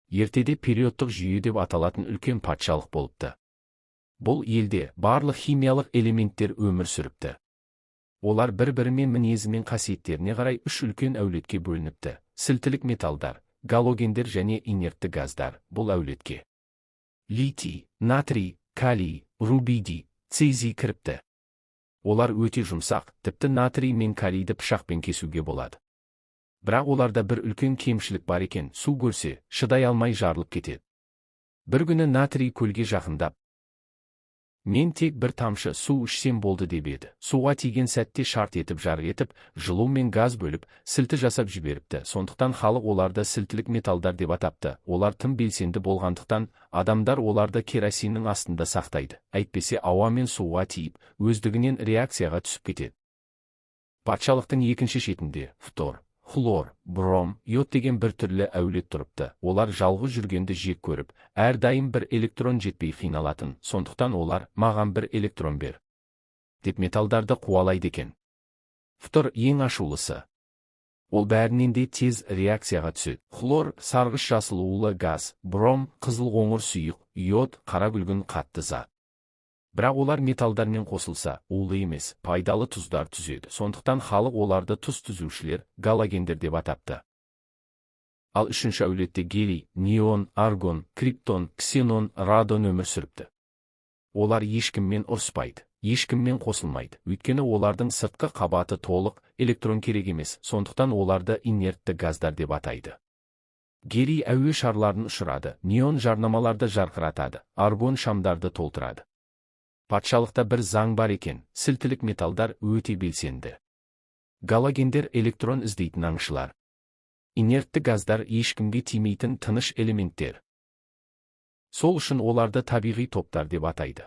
ертеде периодтық жүйе деп аталатын үлкен патшалық болыпты. Бұл елде барлық химиялық элементтер өмір сүріпті. Олар бір-бірімен мінезі мен қасиеттеріне қарай үш үлкен әулетке бөлініпті: сілтілік металдар, галогендер және инертті газдар. Бұл әулетке литий, натрий, калий, рубидий, цезий кіріпті. Олар өте жұмсақ, тіпті натрий мен калийді пышақпен кесуге болады. Бірақ оларда бір үлкен кемшілік бар екен: су көрсе, шыдай алмай жарылып кетеді. Бір күні натрий көлге жақындап, мен тек бір тамшы су ішсем болды деп еді. Суға тиген сәтте шарт етіп жарқ етіп, жылу мен газ бөліп, сілті жасап жіберіпті. Сондықтан халық оларды сілтілік металдар деп атапты. Олар тым белсенді болғандықтан, адамдар оларды керосиннің астында сақтайды. Әйтпесе ауа мен суға тиіп, өздігінен реакцияға түсіп кетеді. Патшалықтың екінші шетінде фтор, хлор, бром, йод деген бір түрлі әулет тұрыпты. Олар жалғыз жүргенді жек көріп, әрдайым бір электрон жетпей қиналатын. Сондықтан олар «маған бір электрон бер» деп металдарды қуалайды екен. Фтор ең ашулысы. Ол бәрінен де тез реакцияға түседі. Хлор сарғыш жасыл улы газ, бром қызыл қоңыр сұйық, йод қара күлгін қатты зат. Бірақ олар металдармен қосылса, улы емес, пайдалы тұздар түзеді. Сондықтан халық оларды тұз түзушілер, галогендер деп атапты. Ал үшінші әулетте гелий, неон, аргон, криптон, ксенон, радон өмір сүріпті. Олар ешкіммен ұрыспайды, ешкіммен қосылмайды. Өйткені олардың сыртқы қабаты толық, электрон керек емес. Сондықтан оларды инертті газдар деп атайды. Гелий әуе шарларын ұшырады, неон жарнамаларды жарқыратады, аргон шамдарды толтырады. Патшалықта бір заң бар екен: сілтілік металдар өте белсенді. Галогендер электрон іздейтін аңшылар. Инертті газдар ешкімге тимейтін тыныш элементтер. Сол үшін оларды табиғи топтар деп атайды.